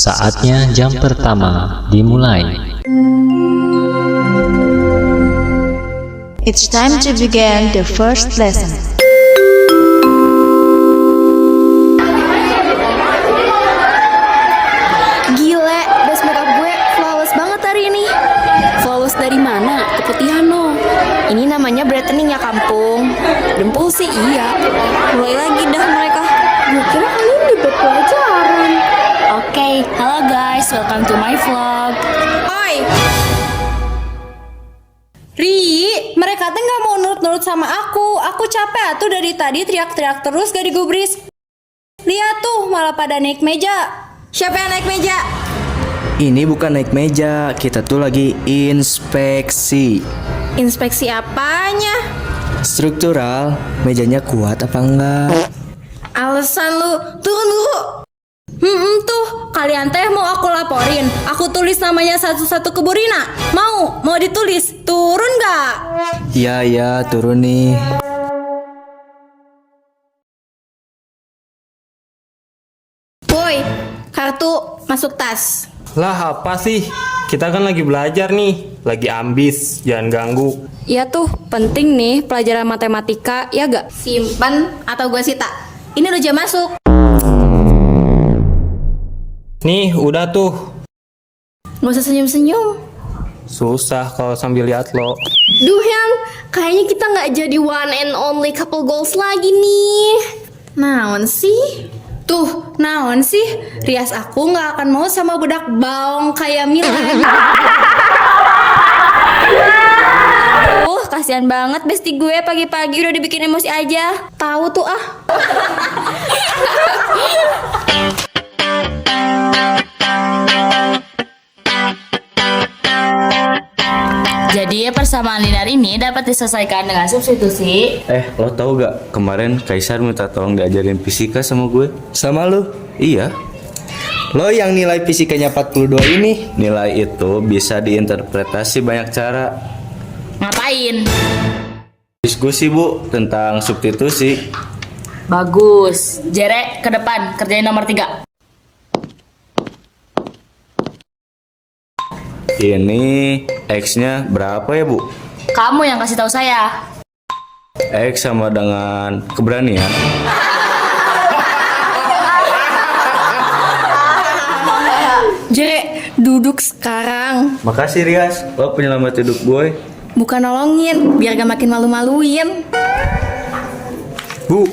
Saatnya jam pertama dimulai. It's time to begin the first lesson. Gile, base makeup gue flawless banget hari ini. Flawless dari mana? Keputihan no. Ini namanya brightening ya kampung. Dempul sih iya. Mulai lagi dah mereka. Gue kira kalian di bed pelajaran. Oke, halo guys, welcome to my vlog. Oi! Ri, mereka tuh nggak mau nurut-nurut sama aku. Aku capek tuh dari tadi teriak-teriak terus gak digubris. Lihat tuh, malah pada naik meja. Siapa yang naik meja? Ini bukan naik meja, kita tuh lagi inspeksi. Inspeksi apanya? Struktural, mejanya kuat apa enggak? Alasan lu, turun dulu. Tuh, kalian teh mau aku laporin. Aku tulis namanya satu-satu ke Bu Rina. Mau ditulis, turun gak? Iya, turun nih. Woi, kartu masuk tas. Lah apa sih? Kita kan lagi belajar nih, lagi ambis, jangan ganggu. Iya tuh, penting nih pelajaran matematika, ya gak? Simpen atau gue sita? Ini udah jam masuk. Nih udah tuh. Gak usah senyum-senyum. Susah kalau sambil lihat lo. Duh yang, kayaknya kita gak jadi one and only couple goals lagi nih. Naon sih? Tuh, naon sih? Rias aku gak akan mau sama budak baong kayak Milan. Kasihan banget besti gue pagi-pagi udah dibikin emosi aja. Tahu tuh ah. Jadi persamaan linear ini dapat diselesaikan dengan substitusi. Lo tau gak? Kemarin Kaisar minta tolong diajarin fisika sama gue. Sama lu? Iya. Lo yang nilai fisikanya 42 ini. Nilai itu bisa diinterpretasi banyak cara. Ngapain? Diskusi bu tentang substitusi. Bagus. Jere, ke depan, kerjain nomor 3. Ini X-nya berapa ya bu? Kamu yang kasih tahu saya. X sama dengan keberanian. Jere, duduk sekarang. Makasih Rias, lo penyelamat hidup gue. Bukan nolongin, biar gak makin malu-maluin. Bu,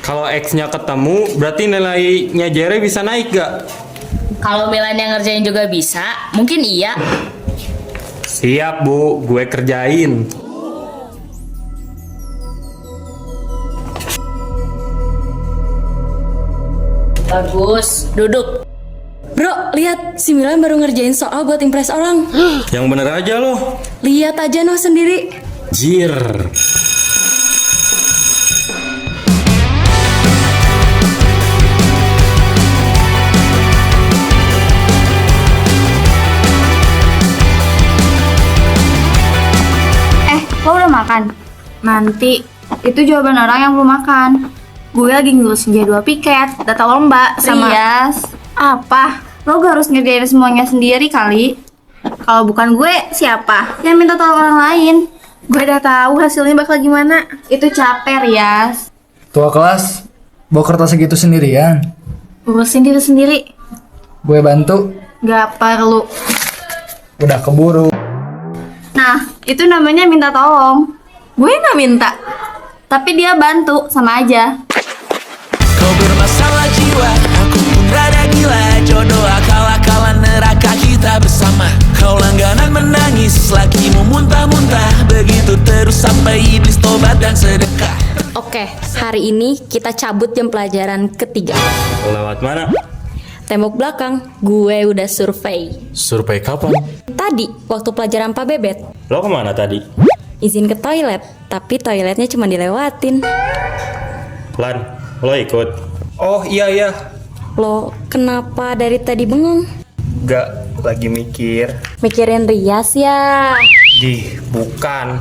kalau X-nya ketemu, berarti nilainya Jere bisa naik gak? Kalau Milan yang ngerjain juga bisa, mungkin iya. Siap bu, gue kerjain. Bagus, duduk. Bro, lihat si Milan baru ngerjain soal buat impress orang. Yang bener aja lo. Lihat aja noh sendiri. Jir. Lo udah makan? Nanti, itu jawaban orang yang belum makan. Gue lagi ngurusin J2 piket, data lomba sama... Rias. Apa? Lo gak harus ngerjain semuanya sendiri kali. Kalau bukan gue, siapa? Yang minta tolong orang lain. Gue udah tahu hasilnya bakal gimana. Itu capek, Rias. Tua kelas, bawa kertas segitu sendirian. Urusin diri sendiri. Gue bantu. Gak perlu. Udah keburu. Nah, itu namanya minta tolong. Gue gak minta, tapi dia bantu, sama aja. Kau bermasalah jiwa, aku pun rada gila. Jodoh akal-akalan neraka kita bersama. Kau langganan menangis, lakimu muntah-muntah. Begitu terus sampai iblis tobat dan sedekah. Oke, hari ini kita cabut jam pelajaran ketiga. Lewat mana? Tembok belakang, gue udah survei. Survei kapan? Tadi, waktu pelajaran Pak Bebet. Lo kemana tadi? Izin ke toilet, tapi toiletnya cuma dilewatin. Lan, lo ikut? Oh iya. Lo kenapa dari tadi bengong? Gak, lagi mikir. Mikirin Rias ya? Bukan.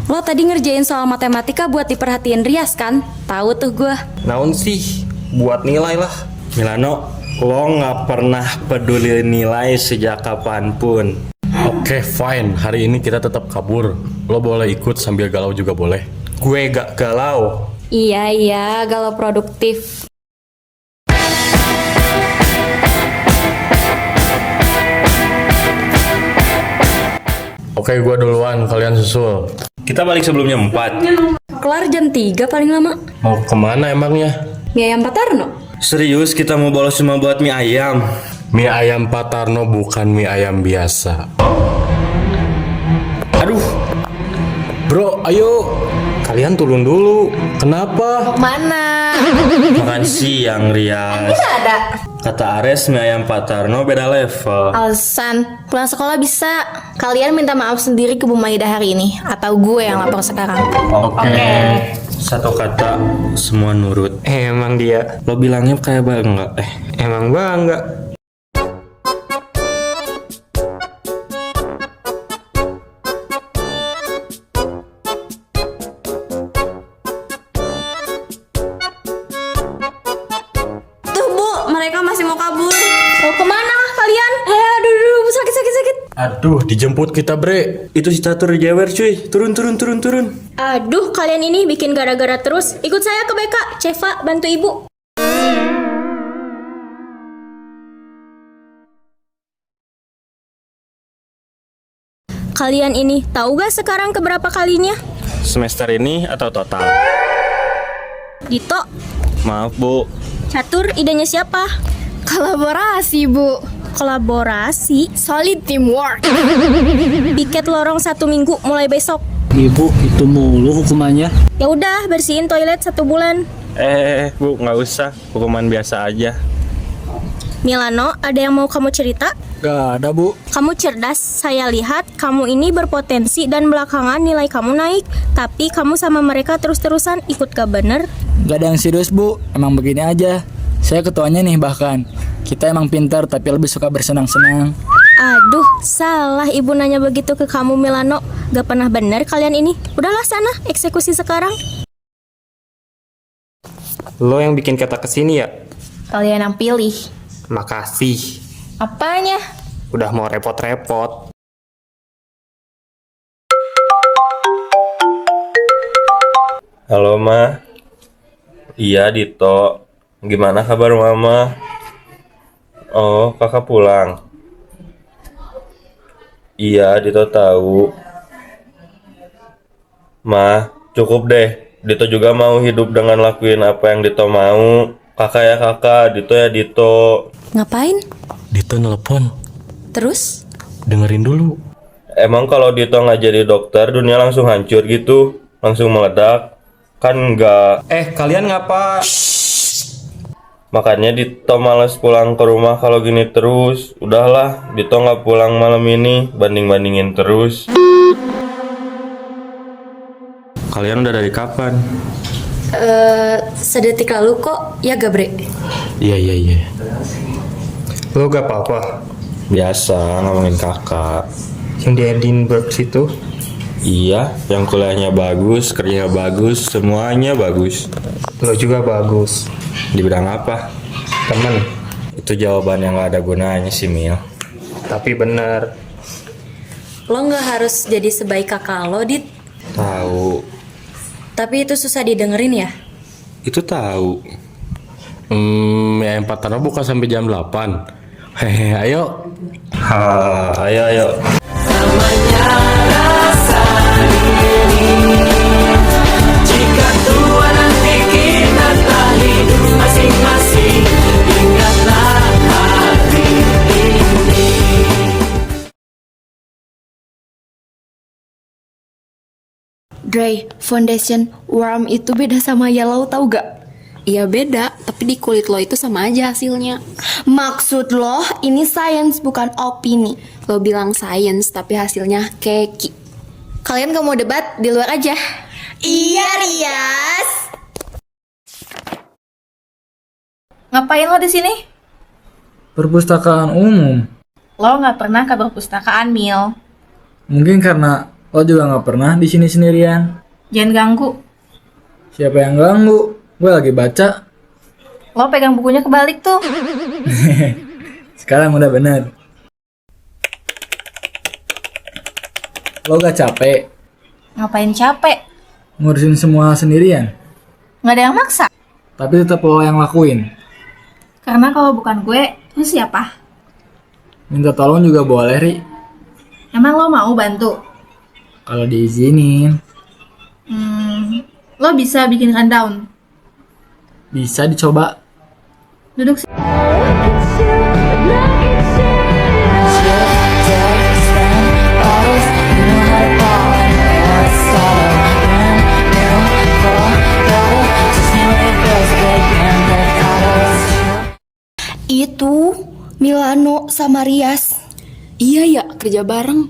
Lo tadi ngerjain soal matematika buat diperhatiin Rias kan? Tahu tuh gue. Naon sih? Buat nilai lah. Milano, Lo nggak pernah peduli nilai sejak kapanpun. Oke, fine. Hari ini kita tetap kabur. Lo boleh ikut sambil galau juga boleh. Gue gak galau. Iya, galau produktif. Oke, gua duluan. Kalian susul. Kita balik sebelum jam 4. Kelar jam 3 paling lama. Mau kemana emangnya? Mie ayam Pak Tarno. Serius kita mau bolos cuma buat mie ayam? Mie ayam Pak Tarno bukan mie ayam biasa. Aduh, Bro, ayo. kalian turun dulu. Kenapa? Mana? Makan siang, Rias. Tidak ada. Kata Ares mie ayam Pak Tarno beda level. Alasan, pulang sekolah bisa. Kalian minta maaf sendiri ke Bu Maida hari ini. Atau gue yang lapor sekarang. Oke. Satu kata, semua nurut. Emang dia. Lo bilangnya kayak bangga. Emang bangga. Tuh Bu, mereka masih mau kabur. Mau kemana kalian? Aduh, sakit. Aduh, dijemput kita, Bre. Itu si catur jewer cuy. Turun. Aduh, kalian ini bikin gara-gara terus. Ikut saya ke BK. Ceva, bantu ibu. Kalian ini tahu gak sekarang keberapa kalinya? Semester ini atau total? Dito, Maaf Bu. catur, idenya siapa? Kolaborasi, Bu. Kolaborasi? Solid teamwork. Piket lorong 1 minggu mulai besok. Ibu, itu mulu hukumannya. Ya udah, bersihin toilet 1 bulan. Bu nggak usah. Hukuman biasa aja. Milano, ada yang mau kamu cerita? Gak ada, Bu. Kamu cerdas, saya lihat kamu ini berpotensi dan belakangan nilai kamu naik. Tapi kamu sama mereka terus-terusan ikut gak bener? Gak ada yang serius, Bu. Emang begini aja. Saya ketuanya nih bahkan. Kita emang pintar tapi lebih suka bersenang-senang. Aduh, salah ibu nanya begitu ke kamu Milano. Gak pernah bener kalian ini. Udahlah sana, eksekusi sekarang. Lo yang bikin kata kesini ya? Kalian yang pilih. Makasih. Apanya? Udah mau repot-repot. Halo Ma. Iya Dito. Gimana kabar Mama? Oh, kakak pulang. Iya, Dito tahu. Ma, cukup deh. Dito juga mau hidup dengan lakuin apa yang Dito mau. Kakak ya kakak, Dito ya Dito. Ngapain? Dito nelpon. Terus? Dengerin dulu. Emang kalau Dito nggak jadi dokter, dunia langsung hancur gitu? Langsung meledak? Kan enggak. Kalian ngapa? Makanya Dito males pulang ke rumah kalau gini terus. Udahlah, Dito nggak pulang malam ini. Banding-bandingin terus. Kalian udah dari kapan? Sedetik lalu kok, ya Gabre? Iya. Lo gak apa-apa? Biasa ngomongin kakak. Yang di Edinburgh situ? Iya, yang kuliahnya bagus, kerjanya bagus, semuanya bagus. Lo juga bagus. Di bidang apa? Temen. Itu jawaban yang gak ada gunanya sih Mil. Tapi bener. Lo gak harus jadi sebaik kakak lo, Dit. Tahu. Tapi itu susah didengerin ya? Itu tahu. Ya yang Pak Tarno buka sampai jam 8. Hehe, ayo. Ayo. Jika tua nanti kita telah hidup masing-masing, ingatlah hari ini. Dre, foundation warm itu beda sama yellow tau gak? Iya beda, tapi di kulit lo itu sama aja hasilnya. Maksud lo ini science bukan opini. Lo bilang science, tapi hasilnya keki. Kalian gak mau debat, di luar aja. Iya Rias. Ngapain lo di sini? Perpustakaan umum. Lo nggak pernah ke perpustakaan, Mil. Mungkin karena lo juga nggak pernah di sini sendirian. Jangan ganggu. Siapa yang ganggu? Gue lagi baca. Lo pegang bukunya kebalik tuh. Sekarang udah bener. Lo gak capek Ngapain capek? ngurusin semua sendirian, Nggak ada yang maksa. tapi tetap lo yang lakuin. Karena kalau bukan gue, terus siapa? Minta tolong juga boleh, Ri. Emang lo mau bantu? Kalau diizinin. Lo bisa bikin rundown. Bisa dicoba. Duduk sih. Itu Milano sama Rias. Iya ya, kerja bareng.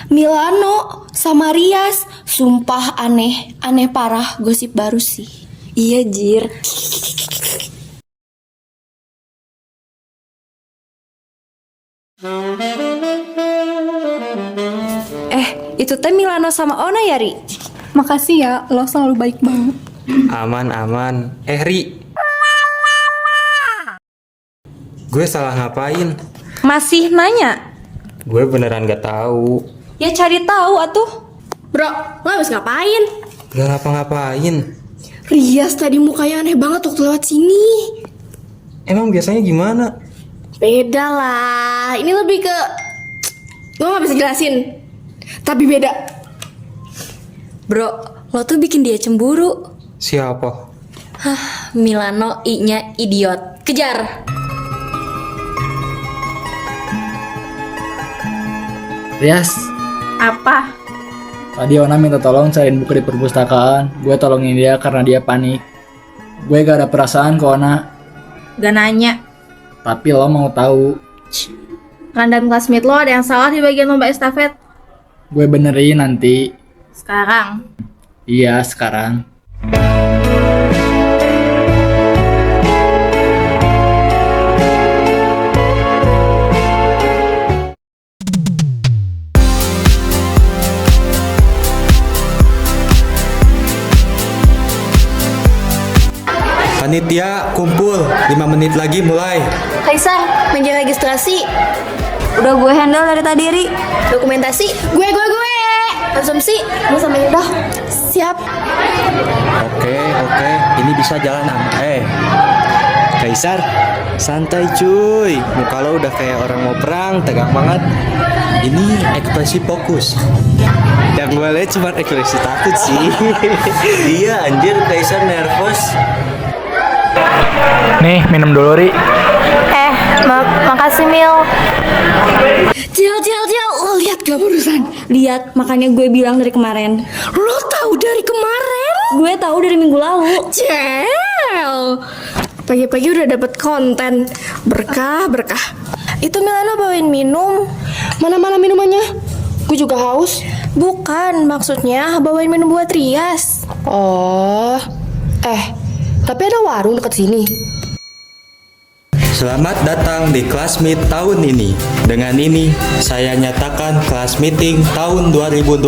Milano sama Rias, sumpah aneh parah, gosip baru sih. Iya, Jir. Itu teh Milano sama Ona ya, Ri? Makasih ya, lo selalu baik banget. Aman. Ri. Gue salah ngapain? Masih nanya? Gue beneran gak tahu. Ya cari tahu atuh. Bro, lo habis ngapain? Gak ngapa-ngapain. Rias tadi mukanya aneh banget waktu lewat sini. Emang biasanya gimana? Beda lah, ini lebih ke... Gue gak bisa jelasin. Tapi beda. Bro, lo tuh bikin dia cemburu. Siapa? Milano I-nya idiot. Kejar. Rias, Apa? tadi Ona minta tolong cariin buku di perpustakaan. Gue tolongin dia karena dia panik. Gue gak ada perasaan ke Ona, Gak nanya. tapi lo mau tahu. Rundown classmate lo ada yang salah di bagian lomba estafet. Gue benerin nanti. Sekarang. Iya, sekarang. Panitia kumpul, 5 menit lagi mulai. Kaisar, meja registrasi. Udah gue handle dari tadi, Ri. Dokumentasi. Gue. Konsumsi. Lu sama Indah. Siap. Oke, ini bisa jalan Kaisar, santai cuy. Muka lo udah kayak orang mau perang, tegang banget. Ini ekspresi fokus. Yang gue lihat cuma ekspresi takut sih. Iya anjir, Kaisar nervous. Nih, minum dulu, Ri. Makasih, Mil. Cil, lo lihat gak barusan? Lihat, makanya gue bilang dari kemarin. Lo tahu dari kemarin? Gue tahu dari minggu lalu. Cel. Pagi-pagi udah dapet konten. Berkah. Itu Milano bawain minum. Mana minumannya? Gue juga haus. Bukan, maksudnya bawain minum buat Rias. Oh. Tapi ada warung deket sini. Selamat datang di kelas meet tahun ini. Dengan ini, saya nyatakan kelas meeting tahun 2026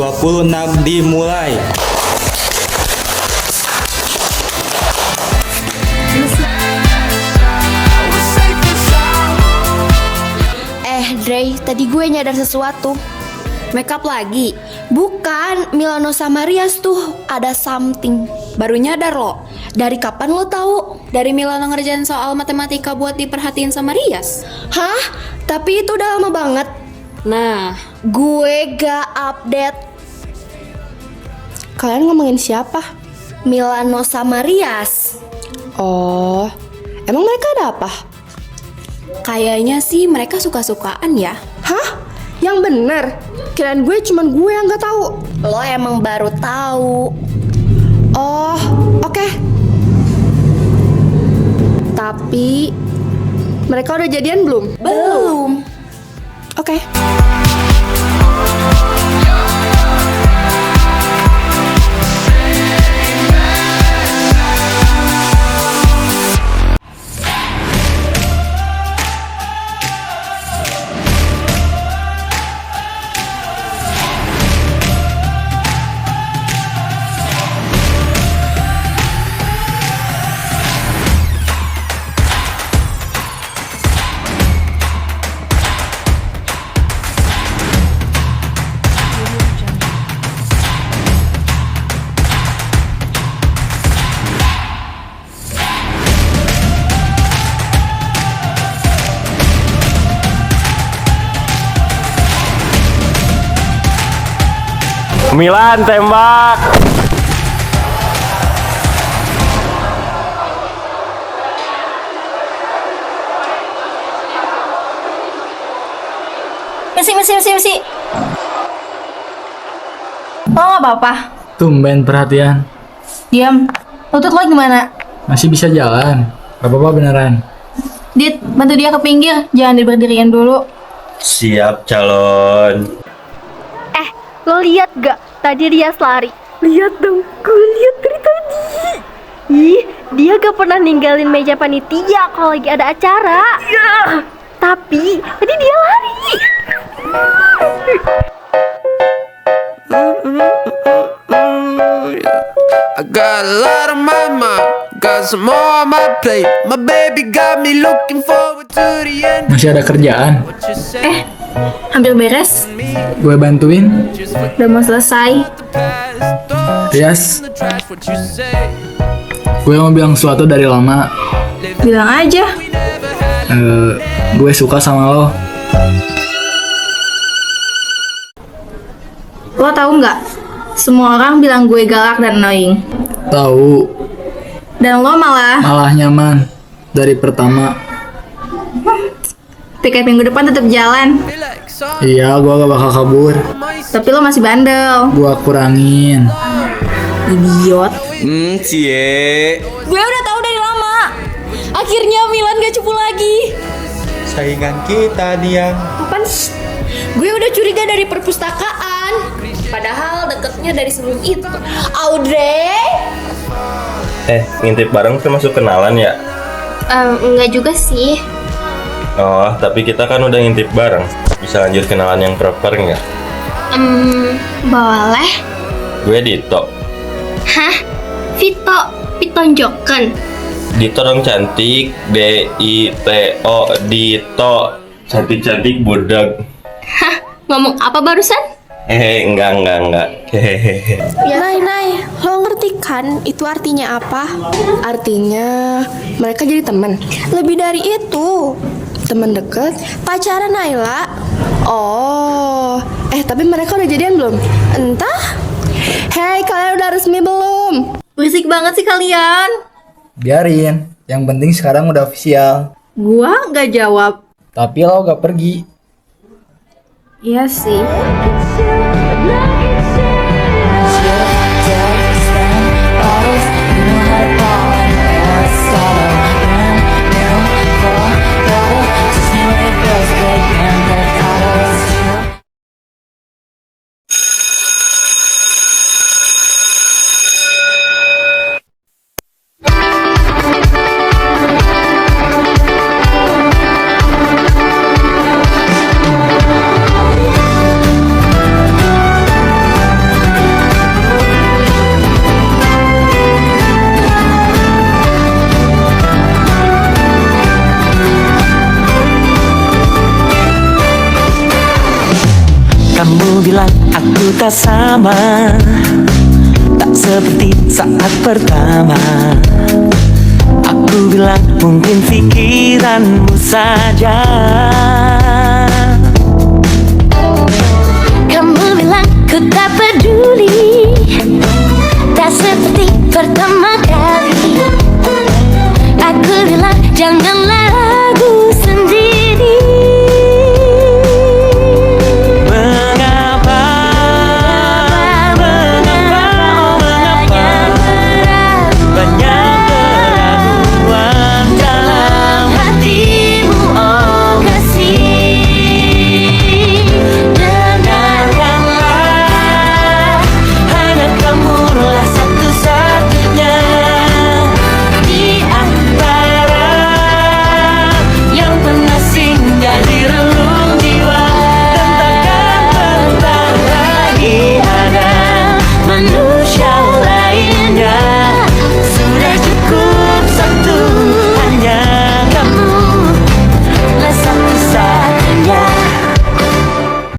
dimulai. Dre, tadi gue nyadar sesuatu. Makeup lagi. Bukan, Milano sama Rias tuh ada something. Baru nyadar lo. Dari kapan lo tahu? Dari Milano ngerjain soal matematika buat diperhatiin sama Rias. Hah? Tapi itu udah lama banget. Nah, Gue gak update. kalian ngomongin siapa? Milano sama Rias. Oh, emang mereka ada apa? Kayaknya sih mereka suka-sukaan ya. Hah? Yang bener? Kirain cuman gue yang gak tahu. Lo emang baru tahu. Oh, oke. Tapi mereka udah jadian belum? Belum. Oke. Milan tembak. Misi. Lo gak apa-apa? Tumben perhatian. Diam. Lutut lo gimana? Masih bisa jalan. Gak apa-apa beneran. Dit, bantu dia ke pinggir. Jangan diberdiriin dulu. Siap calon. Lo lihat gak? Tadi dia lari. Lihat dong, gue lihat dari tadi. Ih, dia gak pernah ninggalin meja panitia kalau lagi ada acara. Tapi tadi dia lari. I got a lot on my mind, got some more on my plate. My baby got me looking forward to the end. Masih ada kerjaan. Hampir beres. Gue bantuin. Udah mau selesai. Rias, gue mau bilang sesuatu dari lama. Bilang aja. Gue suka sama lo. Lo tahu nggak? Semua orang bilang gue galak dan annoying. Tahu. Dan lo malah Nyaman dari pertama. tiket minggu depan tetap jalan. Iya, gue gak bakal kabur. Tapi lo masih bandel. Gue kurangin. Idiot. Cie. Gue udah tahu dari lama. Akhirnya Milan gak cupu lagi. Saingan kita dia. Apaan sih? Gue udah curiga dari perpustakaan. Padahal deketnya dari sebelum itu. Audrey? Ngintip bareng termasuk kenalan ya? Enggak juga sih. Oh, tapi kita kan udah ngintip bareng. Bisa lanjut kenalan yang proper nggak? Boleh. Gue Dito. Hah? Vito? Pitonjoken? Dito dong cantik. D-I-T-O. Dito. Cantik-cantik budak. Hah? Ngomong apa barusan? Enggak. Hehehe. Nay, lo ngerti kan itu artinya apa? Artinya mereka jadi teman. Lebih dari itu, teman deket, pacaran Naila. Oh, tapi mereka udah jadian belum? Entah. Hey, kalian udah resmi belum? Berisik banget sih kalian. Biarin. Yang penting sekarang udah official. Gua nggak jawab. Tapi lo gak pergi. Iya sih. Kamu bilang aku tak sama, tak seperti saat pertama. Aku bilang mungkin pikiranmu saja. Kamu bilang ku tak peduli, tak seperti pertama kali. Aku bilang janganlah